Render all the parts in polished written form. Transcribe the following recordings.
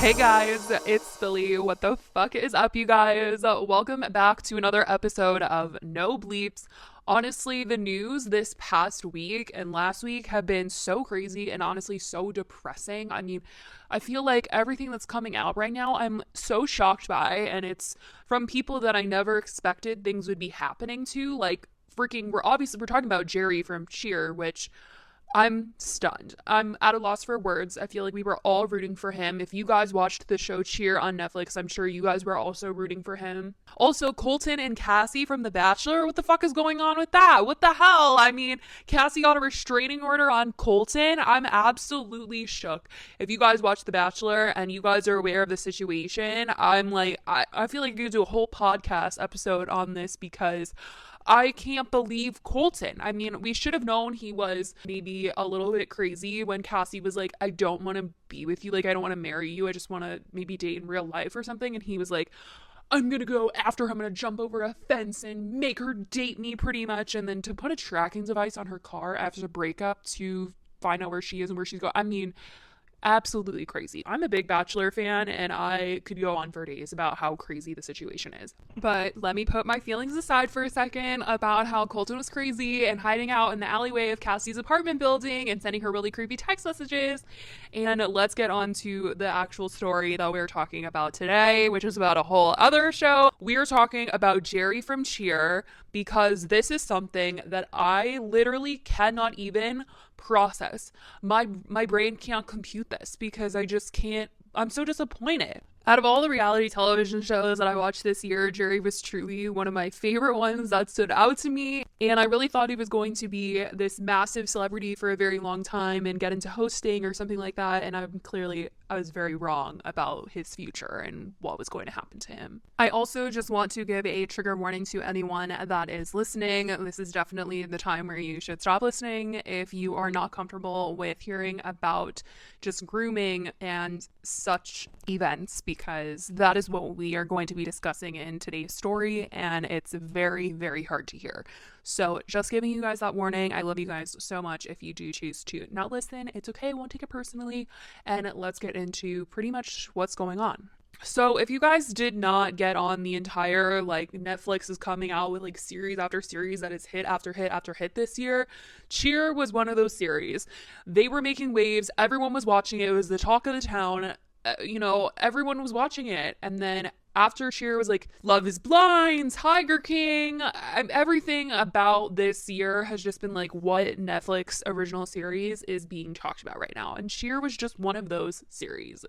Hey guys, it's Billy. What the fuck is up, you guys? Welcome back to another episode of No Bleeps. Honestly, the news this past week and last week have been so crazy and honestly so depressing. I mean, I feel like everything that's coming out right now, I'm so shocked by, and it's from people that I never expected things would be happening to. Like, freaking, we're talking about Jerry from Cheer, which I'm stunned. I'm at a loss for words. I feel like we were all rooting for him. If you guys watched the show Cheer on Netflix, I'm sure you guys were also rooting for him. Also, Colton and Cassie from The Bachelor. What the fuck is going on with that? What the hell? I mean, Cassie got a restraining order on Colton. I'm absolutely shook. If you guys watch The Bachelor and you guys are aware of the situation, I'm like, I feel like you could do a whole podcast episode on this because I can't believe Colton. I mean, we should have known he was maybe a little bit crazy when Cassie was like, I don't want to be with you. Like, I don't want to marry you. I just want to maybe date in real life or something. And he was like, I'm going to go after her. I'm going to jump over a fence and make her date me pretty much. And then to put a tracking device on her car after the breakup to find out where she is and where she's going. I mean, absolutely crazy. I'm a big Bachelor fan and I could go on for days about how crazy the situation is. But let me put my feelings aside for a second about how Colton was crazy and hiding out in the alleyway of Cassie's apartment building and sending her really creepy text messages. And let's get on to the actual story that we're talking about today, which is about a whole other show. We are talking about Jerry from Cheer because this is something that I literally cannot even process. My brain can't compute this because I just can't. I'm so disappointed. Out of all the reality television shows that I watched this year, Jerry was truly one of my favorite ones that stood out to me. And I really thought he was going to be this massive celebrity for a very long time and get into hosting or something like that. And I was very wrong about his future and what was going to happen to him. I also just want to give a trigger warning to anyone that is listening. This is definitely the time where you should stop listening if you are not comfortable with hearing about just grooming and such events, because that is what we are going to be discussing in today's story, and it's very, very hard to hear. So just giving you guys that warning. I love you guys so much. If you do choose to not listen, it's okay. I won't take it personally. And let's get into pretty much what's going on. So if you guys did not get on the entire, like, Netflix is coming out with like series after series that is hit after hit after hit this year, Cheer was one of those series. They were making waves. Everyone was watching it. It was the talk of the town. Everyone was watching it. And then after Cheer was like Love is Blind, Tiger King, everything about this year has just been like what Netflix original series is being talked about right now. And Cheer was just one of those series.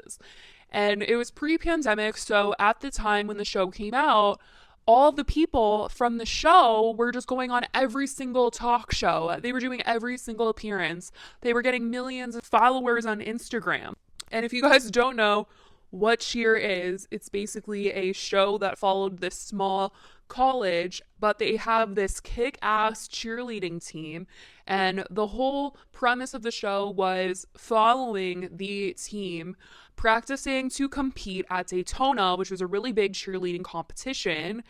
And it was pre-pandemic, so at the time when the show came out, all the people from the show were just going on every single talk show. They were doing every single appearance. They were getting millions of followers on Instagram. And if you guys don't know what Cheer is, it's basically a show that followed this small college, but they have this kick-ass cheerleading team. And the whole premise of the show was following the team practicing to compete at Daytona, which was a really big cheerleading competition.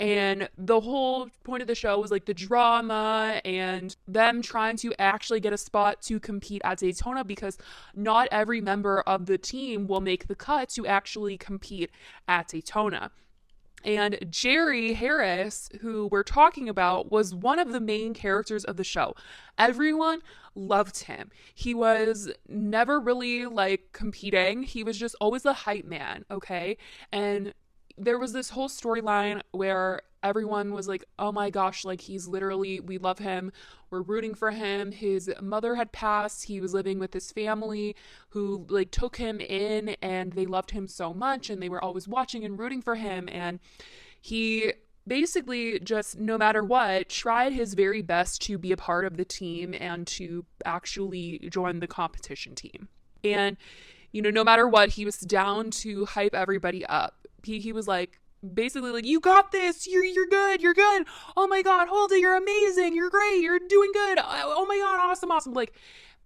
And the whole point of the show was like the drama and them trying to actually get a spot to compete at Daytona, because not every member of the team will make the cut to actually compete at Daytona. And Jerry Harris, who we're talking about, was one of the main characters of the show. Everyone loved him. He was never really like competing. He was just always the hype man, okay? And there was this whole storyline where everyone was like, oh my gosh, like we love him. We're rooting for him. His mother had passed. He was living with his family who like took him in, and they loved him so much, and they were always watching and rooting for him. And he basically just, no matter what, tried his very best to be a part of the team and to actually join the competition team. And, no matter what, he was down to hype everybody up. He was like, basically like, you got this, you're good, oh my god, hold it, you're amazing, you're great, you're doing good, oh my god, awesome. Like,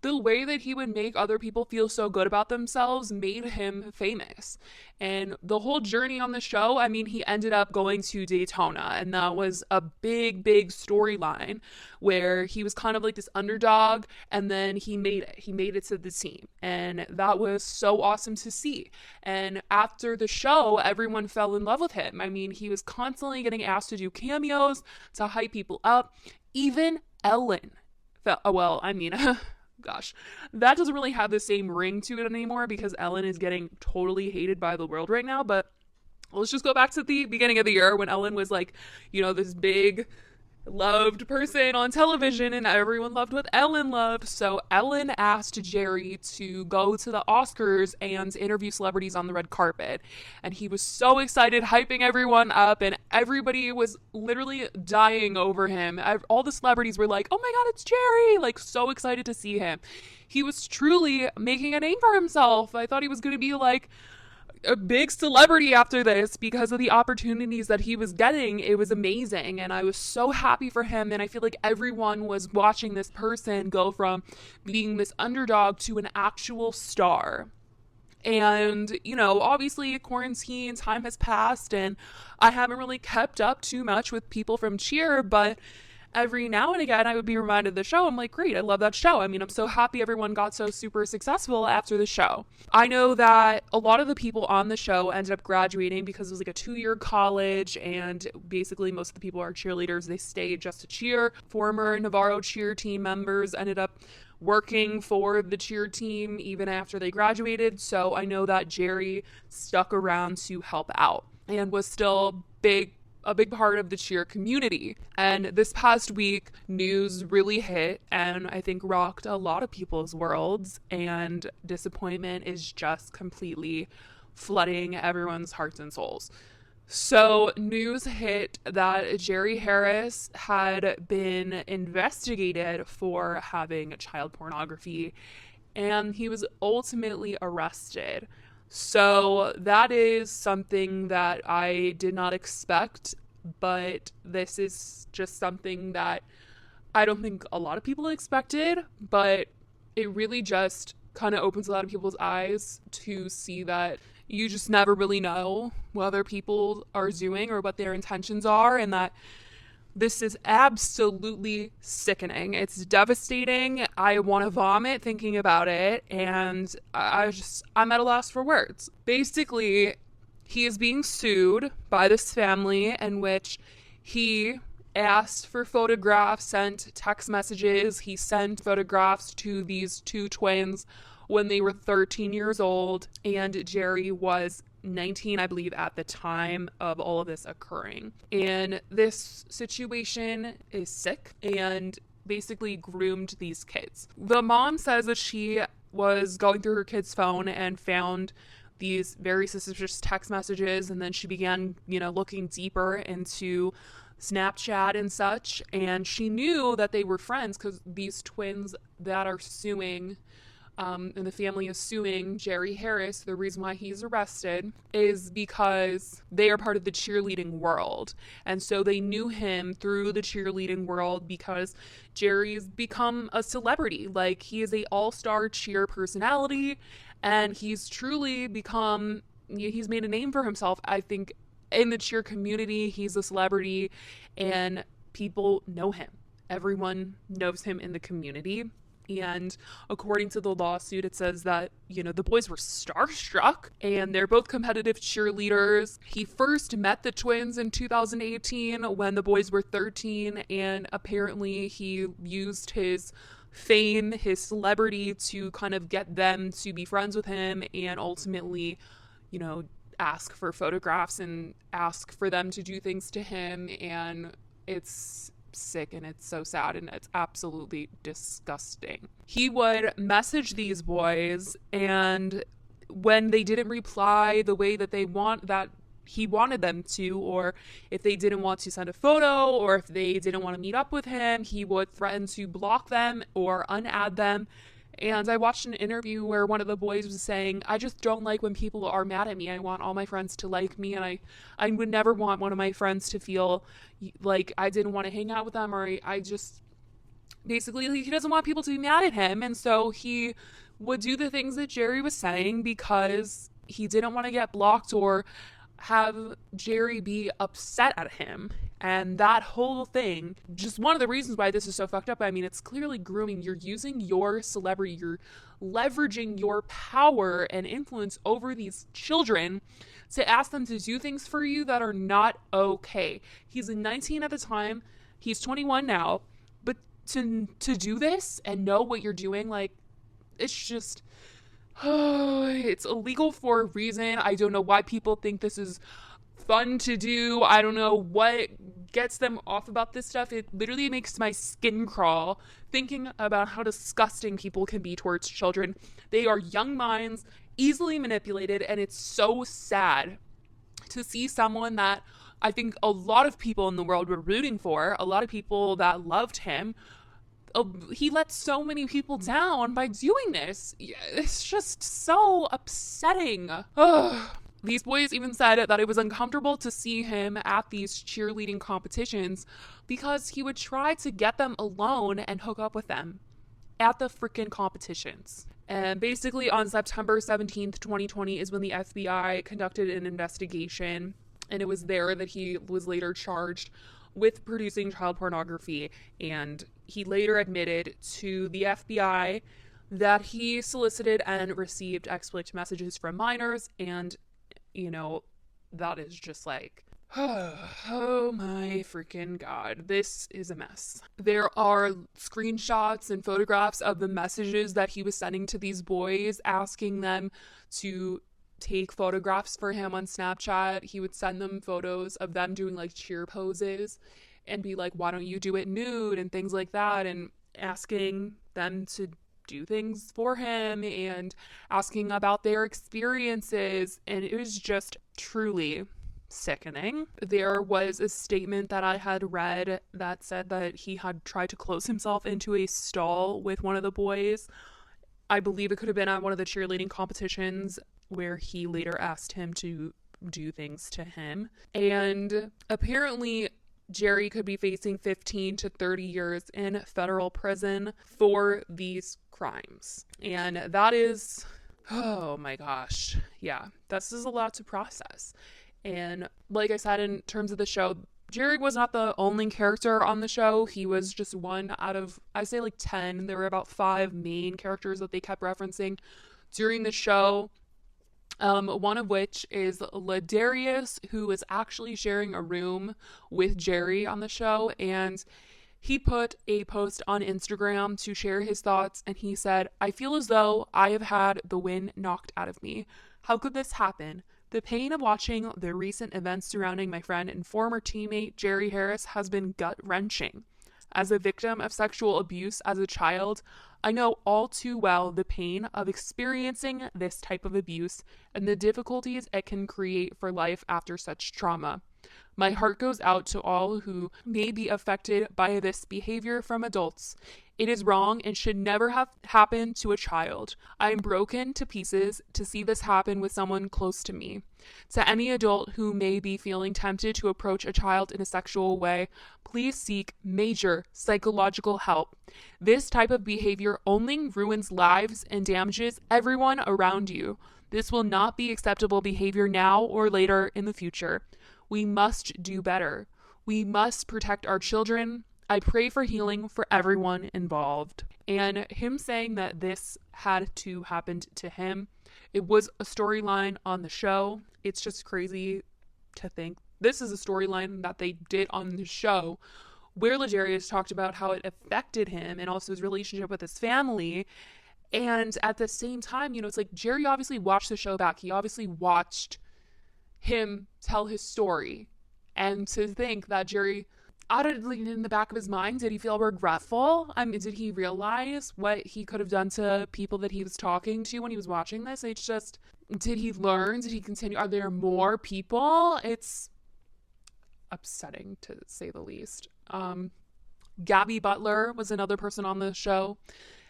the way that he would make other people feel so good about themselves made him famous. And the whole journey on the show, I mean, he ended up going to Daytona, and that was a big, big storyline where he was kind of like this underdog, and then he made it. He made it to the team, and that was so awesome to see. And after the show, everyone fell in love with him. I mean, he was constantly getting asked to do cameos to hype people up. Even Ellen well, I mean, gosh, that doesn't really have the same ring to it anymore because Ellen is getting totally hated by the world right now. But let's just go back to the beginning of the year when Ellen was like, this big loved person on television, and everyone loved what Ellen loved. So Ellen asked Jerry to go to the Oscars and interview celebrities on the red carpet, and he was so excited, hyping everyone up, and everybody was literally dying over him. All the celebrities were like, oh my god, it's Jerry, like so excited to see him. He was truly making a name for himself. I thought he was going to be like a big celebrity after this because of the opportunities that he was getting. It was amazing, and I was so happy for him, and I feel like everyone was watching this person go from being this underdog to an actual star. And, obviously quarantine time has passed, and I haven't really kept up too much with people from Cheer, but every now and again I would be reminded of the show. I'm like, great, I love that show. I mean, I'm so happy everyone got so super successful after the show. I know that a lot of the people on the show ended up graduating because it was like a 2-year college, and basically most of the people are cheerleaders. They stayed just to cheer. Former Navarro cheer team members ended up working for the cheer team even after they graduated. So I know that Jerry stuck around to help out and was still a big part of the cheer community. And this past week, news really hit and I think rocked a lot of people's worlds, and disappointment is just completely flooding everyone's hearts and souls. So news hit that Jerry Harris had been investigated for having child pornography, and he was ultimately arrested. So that is something that I did not expect, but this is just something that I don't think a lot of people expected, but it really just kind of opens a lot of people's eyes to see that you just never really know what other people are doing or what their intentions are, and that this is absolutely sickening. It's devastating. I want to vomit thinking about it, and I'm at a loss for words. Basically, he is being sued by this family in which he asked for photographs, sent text messages. He sent photographs to these two twins when they were 13 years old, and Jerry was 19, I believe, at the time of all of this occurring. And this situation is sick and basically groomed these kids. The mom says that she was going through her kid's phone and found these very suspicious text messages, and then she began, looking deeper into Snapchat and such, and she knew that they were friends because these twins that are suing and the family is suing Jerry Harris, the reason why he's arrested is because they are part of the cheerleading world. And so they knew him through the cheerleading world because Jerry's become a celebrity. Like, he is a all-star cheer personality, and he's truly he's made a name for himself. I think in the cheer community, he's a celebrity and people know him. Everyone knows him in the community. And according to the lawsuit, it says that, the boys were starstruck and they're both competitive cheerleaders. He first met the twins in 2018 when the boys were 13, and apparently he used his fame, his celebrity, to kind of get them to be friends with him and ultimately, ask for photographs and ask for them to do things to him. And it's sick and it's so sad and it's absolutely disgusting. He would message these boys, and when they didn't reply the way that he wanted them to, or if they didn't want to send a photo, or if they didn't want to meet up with him, he would threaten to block them or unadd them. And I watched an interview where one of the boys was saying, I just don't like when people are mad at me. I want all my friends to like me, and I would never want one of my friends to feel like I didn't want to hang out with them, or basically, like, he doesn't want people to be mad at him. And so he would do the things that Jerry was saying because he didn't want to get blocked or have Jerry be upset at him. And that whole thing, just one of the reasons why this is so fucked up. I mean, it's clearly grooming. You're using your celebrity, you're leveraging your power and influence over these children to ask them to do things for you that are not okay. He's 19 at the time, he's 21 now, but to do this and know what you're doing, like, it's just, it's illegal for a reason. I don't know why people think this is fun to do. I don't know what gets them off about this stuff. It literally makes my skin crawl thinking about how disgusting people can be towards children. They are young minds, easily manipulated, and it's so sad to see someone that I think a lot of people in the world were rooting for, a lot of people that loved him. He let so many people down by doing this. It's just so upsetting. Ugh. These boys even said that it was uncomfortable to see him at these cheerleading competitions because he would try to get them alone and hook up with them at the freaking competitions. And basically on September 17th, 2020 is when the FBI conducted an investigation, and it was there that he was later charged with producing child pornography. And he later admitted to the FBI that he solicited and received explicit messages from minors, and that is just like, oh my freaking God, this is a mess. There are screenshots and photographs of the messages that he was sending to these boys, asking them to take photographs for him on Snapchat. He would send them photos of them doing like cheer poses and be like, why don't you do it nude and things like that, and asking them to do things for him and asking about their experiences. And it was just truly sickening. There was a statement that I had read that said that he had tried to close himself into a stall with one of the boys. I believe it could have been at one of the cheerleading competitions, where he later asked him to do things to him. And apparently Jerry could be facing 15 to 30 years in federal prison for these crimes. And that is, oh my gosh. Yeah, this is a lot to process. And like I said, in terms of the show, Jerry was not the only character on the show. He was just one out of, I say like 10. There were about 5 main characters that they kept referencing during the show. One of which is Ladarius, who is actually sharing a room with Jerry on the show, and he put a post on Instagram to share his thoughts, and he said, "I feel as though I have had the wind knocked out of me. How could this happen? The pain of watching the recent events surrounding my friend and former teammate Jerry Harris has been gut-wrenching. As a victim of sexual abuse as a child, I know all too well the pain of experiencing this type of abuse and the difficulties it can create for life after such trauma. My heart goes out to all who may be affected by this behavior from adults. It is wrong and should never have happened to a child. I am broken to pieces to see this happen with someone close to me. To any adult who may be feeling tempted to approach a child in a sexual way, please seek major psychological help. This type of behavior only ruins lives and damages everyone around you. This will not be acceptable behavior now or later in the future. We must do better. We must protect our children. I pray for healing for everyone involved." And him saying that this had to happen to him, it was a storyline on the show. It's just crazy to think this is a storyline that they did on the show, where Ladarius talked about how it affected him and also his relationship with his family. And at the same time, it's like Jerry obviously watched the show back. He obviously watched him tell his story. And to think that Jerry, in the back of his mind, did he feel regretful? I mean, did he realize what he could have done to people that he was talking to when he was watching this? It's just, did he learn? Did he continue? Are there more people? It's upsetting, to say the least. Gabby Butler was another person on the show,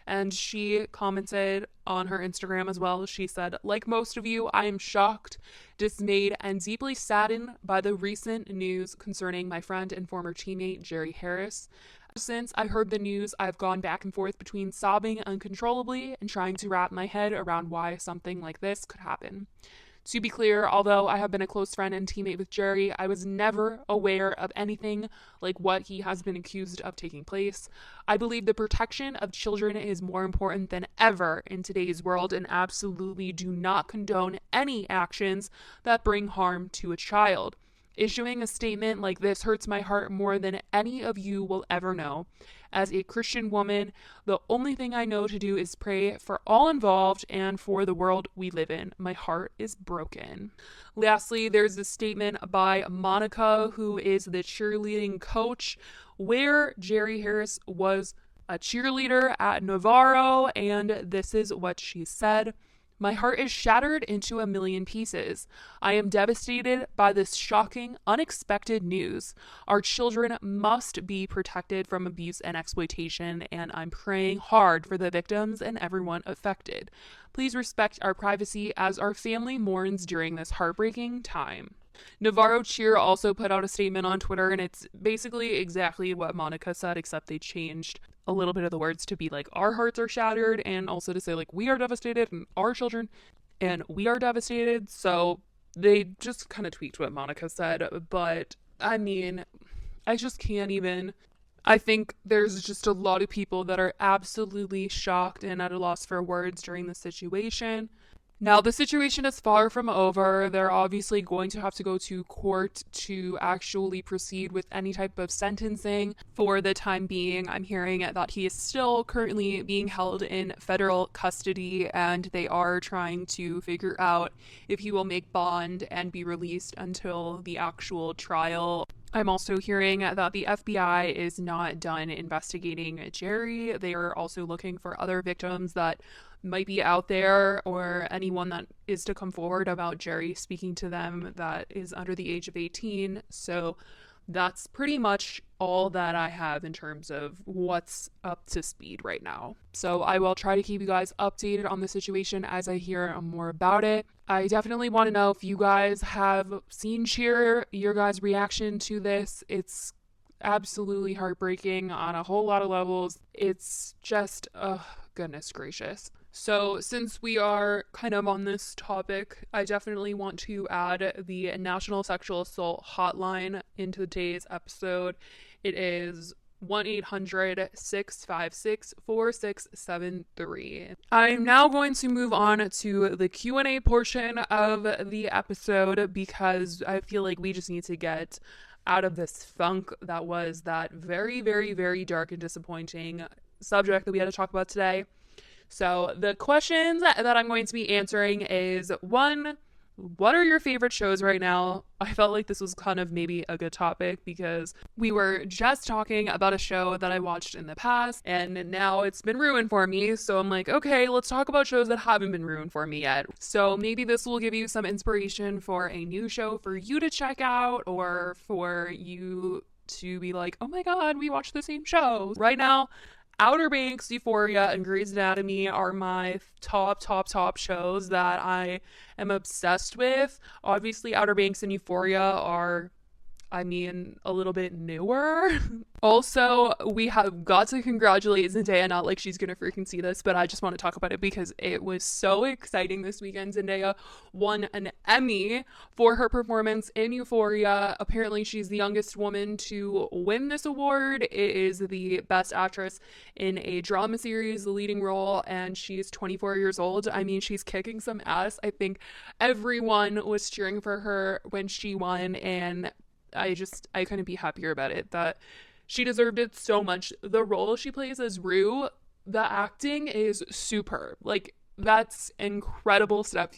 and she commented on her Instagram as well. She said, "Like most of you, I am shocked, dismayed, and deeply saddened by the recent news concerning my friend and former teammate, Jerry Harris. Since I heard the news, I've gone back and forth between sobbing uncontrollably and trying to wrap my head around why something like this could happen. To be clear, although I have been a close friend and teammate with Jerry, I was never aware of anything like what he has been accused of taking place. I believe the protection of children is more important than ever in today's world and absolutely do not condone any actions that bring harm to a child. Issuing a statement like this hurts my heart more than any of you will ever know. As a Christian woman, the only thing I know to do is pray for all involved and for the world we live in. My heart is broken. Lastly, there's a statement by Monica, who is the cheerleading coach, where Jerry Harris was a cheerleader at Navarro, and this is what she said. My heart is shattered into a million pieces. I am devastated by this shocking, unexpected news. Our children must be protected from abuse and exploitation, and I'm praying hard for the victims and everyone affected. Please respect our privacy as our family mourns during this heartbreaking time. Navarro Cheer also put out a statement on Twitter, and it's basically exactly what Monica said, except they changed a little bit of the words to be like, our hearts are shattered, and also to say like, we are devastated, and our children, and we are devastated. So they just kind of tweaked what Monica said, but I mean, I just can't even. I think there's just a lot of people that are absolutely shocked and at a loss for words during the situation. Now, the situation is far from over. They're obviously going to have to go to court to actually proceed with any type of sentencing. For the time being, I'm hearing that he is still currently being held in federal custody, and they are trying to figure out if he will make bond and be released until the actual trial. I'm also hearing that the FBI is not done investigating Jerry. They are also looking for other victims that might be out there, or anyone that is to come forward about Jerry speaking to them that is under the age of 18. So that's pretty much all that I have in terms of what's up to speed right now. So I will try to keep you guys updated on the situation as I hear more about it. I definitely want to know if you guys have seen Cheer, your guys' reaction to this. It's absolutely heartbreaking on a whole lot of levels. It's just, goodness gracious. So since we are kind of on this topic, I definitely want to add the National Sexual Assault Hotline into today's episode. It is 1-800-656-4673. I'm now going to move on to the Q&A portion of the episode because I feel like we just need to get out of this funk that was that very, very, very dark and disappointing subject that we had to talk about today. So the questions that I'm going to be answering is, 1, what are your favorite shows right now? I felt like this was kind of maybe a good topic because we were just talking about a show that I watched in the past and now it's been ruined for me. So I'm like, okay, let's talk about shows that haven't been ruined for me yet. So maybe this will give you some inspiration for a new show for you to check out, or for you to be like, oh my God, we watched the same show. Right now, Outer Banks, Euphoria, and Grey's Anatomy are my top shows that I am obsessed with. Obviously, Outer Banks and Euphoria are, a little bit newer. Also, we have got to congratulate Zendaya, not like she's gonna freaking see this, but I just want to talk about it because it was so exciting this weekend. Zendaya won an Emmy for her performance in Euphoria. Apparently, she's the youngest woman to win this award. It is the Best Actress in a Drama Series, the leading role, and she's 24 years old. She's kicking some ass. I think everyone was cheering for her when she won, and I couldn't be happier about it. That she deserved it so much. The role she plays as Rue, the acting is superb. Like, that's incredible stuff.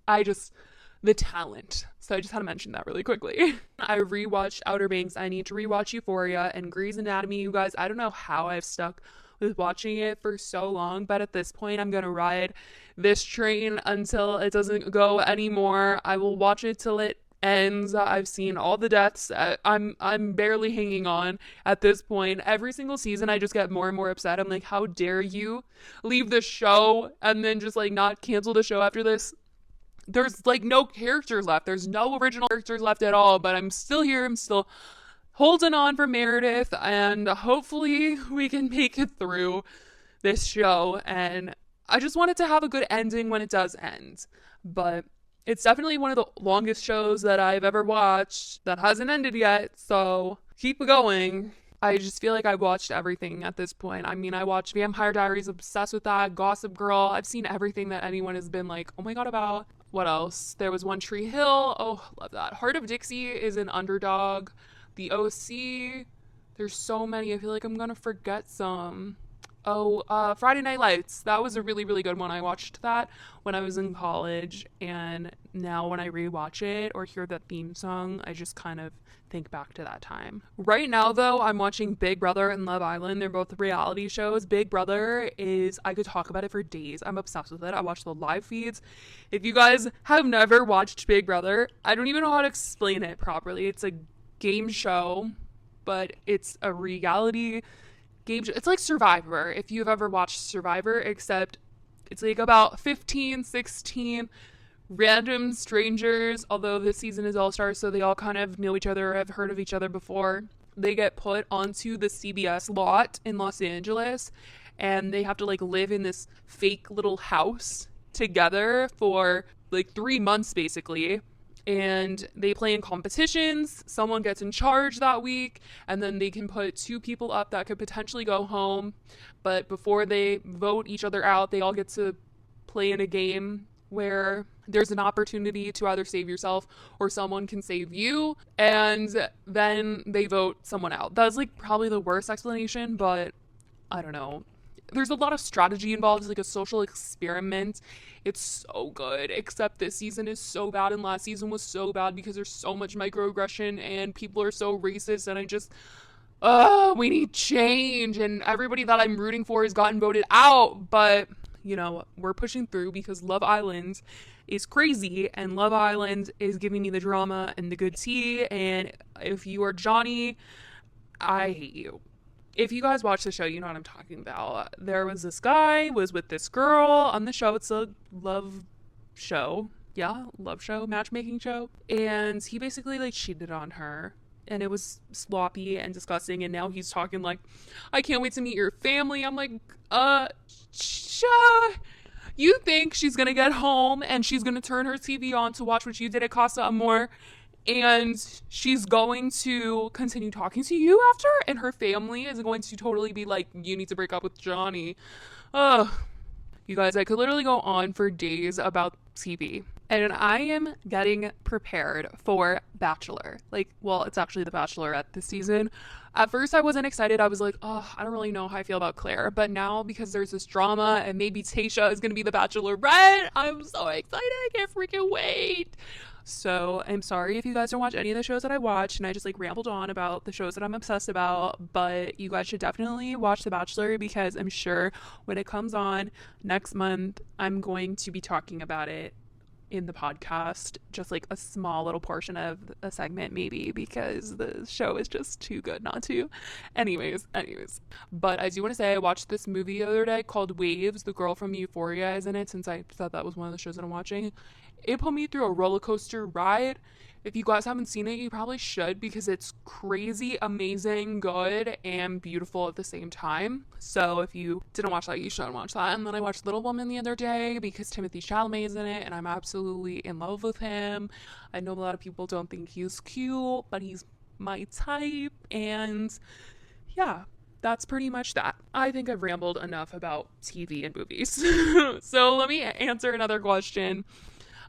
The talent. So I just had to mention that really quickly. I rewatched Outer Banks. I need to rewatch Euphoria and Grey's Anatomy. You guys, I don't know how I've stuck with watching it for so long, but at this point I'm gonna ride this train until it doesn't go anymore. I will watch it till it ends. I've seen all the deaths. I'm barely hanging on at this point. Every single season I just get more and more upset. I'm like, how dare you leave the show and then just like not cancel the show after this? There's like no characters left. There's no original characters left at all, but I'm still here. I'm still holding on for Meredith, and hopefully we can make it through this show. And I just want it to have a good ending when it does end. But it's definitely one of the longest shows that I've ever watched that hasn't ended yet, so keep going. I just feel like I've watched everything at this point. I mean, I watched Vampire Diaries, obsessed with that, Gossip Girl. I've seen everything that anyone has been like, oh my god, about. What else? There was One Tree Hill. Oh, love that. Heart of Dixie is an underdog. The OC. There's so many. I feel like I'm gonna forget some. Oh, Friday Night Lights. That was a really, really good one. I watched that when I was in college, and now when I rewatch it or hear that theme song, I just kind of think back to that time. Right now, though, I'm watching Big Brother and Love Island. They're both reality shows. Big Brother is, I could talk about it for days. I'm obsessed with it. I watch the live feeds. If you guys have never watched Big Brother, I don't even know how to explain it properly. It's a game show, but it's a reality game show. It's like Survivor, if you've ever watched Survivor, except it's like about 15, 16 random strangers, although this season is all-stars, so they all kind of know each other, have heard of each other before. They get put onto the CBS lot in Los Angeles, and they have to like live in this fake little house together for like 3 months basically. And they play in competitions. Someone gets in charge that week, and then they can put 2 people up that could potentially go home. But before they vote each other out, they all get to play in a game where there's an opportunity to either save yourself or someone can save you, and then they vote someone out. That's like probably the worst explanation, but I don't know. There's a lot of strategy involved. It's like a social experiment. It's so good, except this season is so bad and last season was so bad because there's so much microaggression and people are so racist, and I just we need change, and everybody that I'm rooting for has gotten voted out. But you know, we're pushing through because Love Island is crazy, and Love Island is giving me the drama and the good tea. And if you are Johnny, I hate you. If you guys watch the show, you know what I'm talking about. There was this guy was with this girl on the show. It's a love show. Yeah, love show, matchmaking show. And he basically like cheated on her. And it was sloppy and disgusting. And now he's talking like, I can't wait to meet your family. I'm like, you think she's going to get home and she's going to turn her TV on to watch what you did at Casa Amor, and she's going to continue talking to you after, and her family is going to totally be like, you need to break up with Johnny. Ugh. You guys, I could literally go on for days about TV. And I am getting prepared for Bachelor. Like, well, it's actually The Bachelorette this season. At first, I wasn't excited. I was like, oh, I don't really know how I feel about Claire. But now, because there's this drama and maybe Tayshia is going to be the Bachelorette, I'm so excited. I can't freaking wait. So I'm sorry if you guys don't watch any of the shows that I watch and I just like rambled on about the shows that I'm obsessed about, but you guys should definitely watch The Bachelor because I'm sure when it comes on next month, I'm going to be talking about it in the podcast, just like a small little portion of a segment maybe, because the show is just too good not to. Anyways, but I do want to say I watched this movie the other day called Waves. The girl from Euphoria is in it, since I thought that was one of the shows that I'm watching. It put me through a roller coaster ride. If you guys haven't seen it, you probably should, because it's crazy, amazing, good, and beautiful at the same time. So if you didn't watch that, you should watch that. And then I watched Little Woman the other day because Timothée Chalamet is in it, and I'm absolutely in love with him. I know a lot of people don't think he's cute, but he's my type. And yeah, that's pretty much that. I think I've rambled enough about TV and movies. So let me answer another question.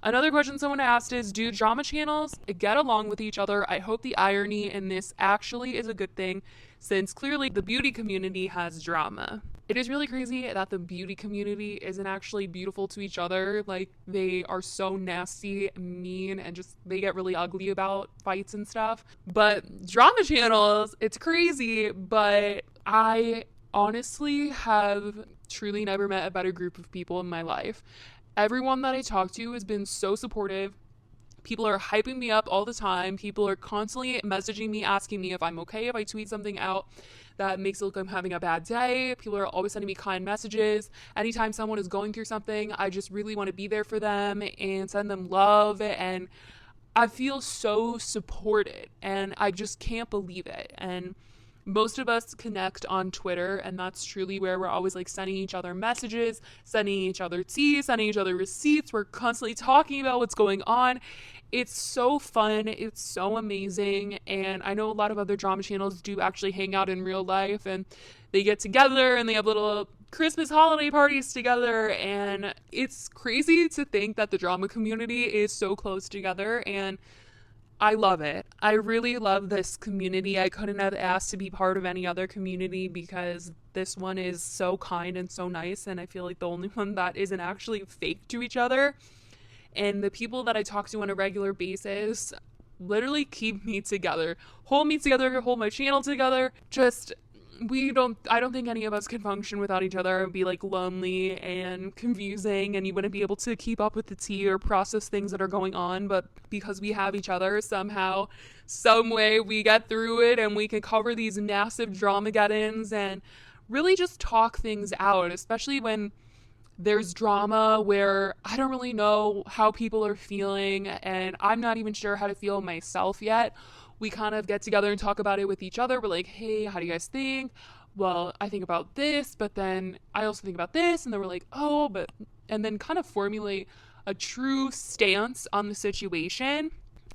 Another question someone asked is, do drama channels get along with each other? I hope the irony in this actually is a good thing, since clearly the beauty community has drama. It is really crazy that the beauty community isn't actually beautiful to each other. Like, they are so nasty, mean, and just they get really ugly about fights and stuff. But drama channels, it's crazy, but I honestly have truly never met a better group of people in my life. Everyone that I talk to has been so supportive. People are hyping me up all the time. People are constantly messaging me, asking me if I'm okay if I tweet something out that makes it look like I'm having a bad day. People are always sending me kind messages. Anytime someone is going through something, I just really want to be there for them and send them love. And I feel so supported, and I just can't believe it. And most of us connect on Twitter, and that's truly where we're always like sending each other messages, sending each other tea, sending each other receipts. We're constantly talking about what's going on. It's so fun. It's so amazing. And I know a lot of other drama channels do actually hang out in real life, and they get together and they have little Christmas holiday parties together. And it's crazy to think that the drama community is so close together, and I love it. I really love this community. I couldn't have asked to be part of any other community because this one is so kind and so nice, and I feel like the only one that isn't actually fake to each other. And the people that I talk to on a regular basis literally keep me together, hold me together, hold my channel together. Just I don't think any of us can function without each other. It would be like lonely and confusing, and you wouldn't be able to keep up with the tea or process things that are going on. But because we have each other, somehow, some way, we get through it, and we can cover these massive dramageddons and really just talk things out, especially when there's drama where I don't really know how people are feeling, and I'm not even sure how to feel myself yet. We kind of get together and talk about it with each other. We're like, hey, how do you guys think? Well, I think about this, but then I also think about this. And then we're like, oh, but, and then kind of formulate a true stance on the situation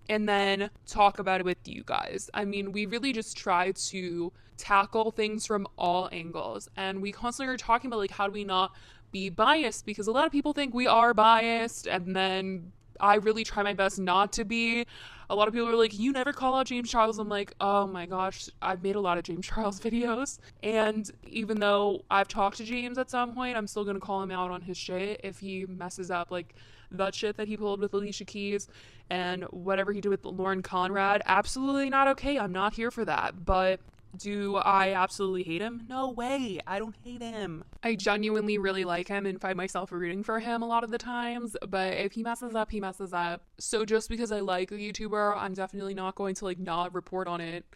and then talk about it with you guys. I mean, we really just try to tackle things from all angles. And we constantly are talking about like, how do we not be biased? Because a lot of people think we are biased, and then I really try my best not to be. A lot of people are like, you never call out James Charles. I'm like, oh my gosh, I've made a lot of James Charles videos. And even though I've talked to James at some point, I'm still going to call him out on his shit if he messes up. Like that shit that he pulled with Alicia Keys and whatever he did with Lauren Conrad, absolutely not okay. I'm not here for that. But do I absolutely hate him? No way. I don't hate him. I genuinely really like him and find myself rooting for him a lot of the times, but if he messes up, he messes up. So just because I like a YouTuber, I'm definitely not going to like not report on it.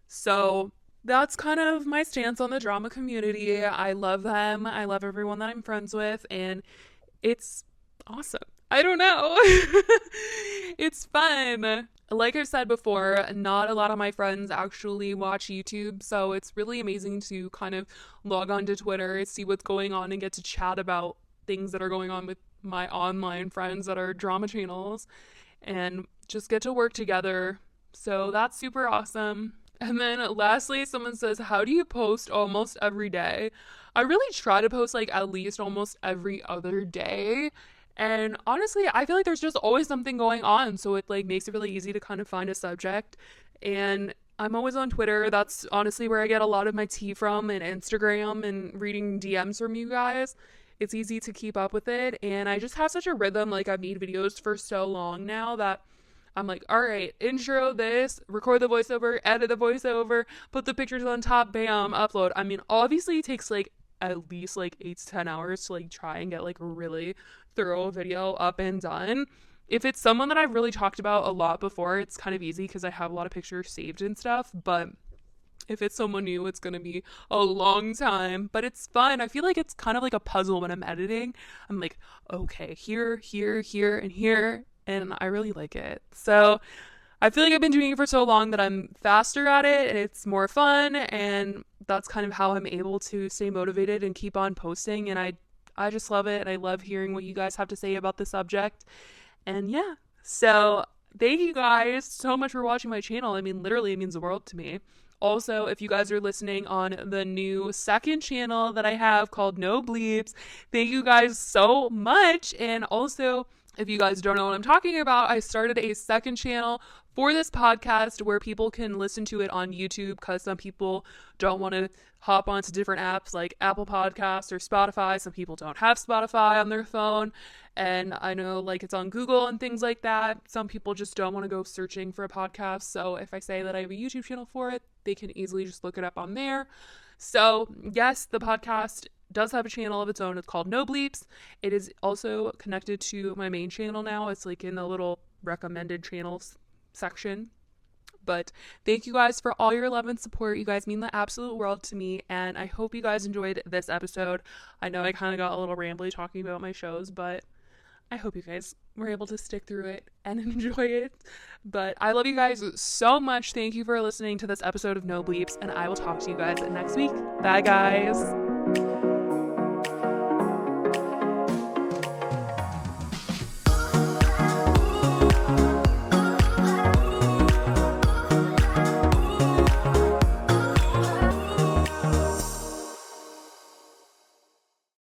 So that's kind of my stance on the drama community. I love them. I love everyone that I'm friends with, and it's awesome. I don't know. It's fun. Like I've said before, not a lot of my friends actually watch YouTube, so it's really amazing to kind of log on to Twitter, see what's going on, and get to chat about things that are going on with my online friends that are drama channels, and just get to work together. So that's super awesome. And then lastly, someone says, how do you post almost every day? I really try to post like at least almost every other day. And honestly, I feel like there's just always something going on. So it like makes it really easy to kind of find a subject. And I'm always on Twitter. That's honestly where I get a lot of my tea from, and Instagram and reading DMs from you guys. It's easy to keep up with it. And I just have such a rhythm. Like I've made videos for so long now that I'm like, all right, intro this, record the voiceover, edit the voiceover, put the pictures on top, bam, upload. I mean, obviously it takes like at least like 8 to 10 hours to like try and get like a really thorough video up and done. If it's someone that I've really talked about a lot before, it's kind of easy because I have a lot of pictures saved and stuff. But if it's someone new, it's going to be a long time, but it's fun. I feel like it's kind of like a puzzle when I'm editing. I'm like, okay, here, here, here, and here. And I really like it. So I feel like I've been doing it for so long that I'm faster at it and it's more fun. And that's kind of how I'm able to stay motivated and keep on posting. And I just love it. And I love hearing what you guys have to say about the subject. And yeah, so thank you guys so much for watching my channel. I mean, literally, it means the world to me. Also, if you guys are listening on the new second channel that I have called No Bleeps, thank you guys so much. And also, if you guys don't know what I'm talking about, I started a second channel for this podcast where people can listen to it on YouTube because some people don't want to hop onto different apps like Apple Podcasts or Spotify. Some people don't have Spotify on their phone. And I know like it's on Google and things like that. Some people just don't want to go searching for a podcast. So if I say that I have a YouTube channel for it, they can easily just look it up on there. So yes, the podcast does have a channel of its own. It's called No Bleeps. It is also connected to my main channel now. It's like in the little recommended channels section. But thank you guys for all your love and support. You guys mean the absolute world to me, and I hope you guys enjoyed this episode. I know I kind of got a little rambly talking about my shows, but I hope you guys were able to stick through it and enjoy it. But I love you guys so much. Thank you for listening to this episode of No Bleeps, and I will talk to you guys next week. Bye, guys.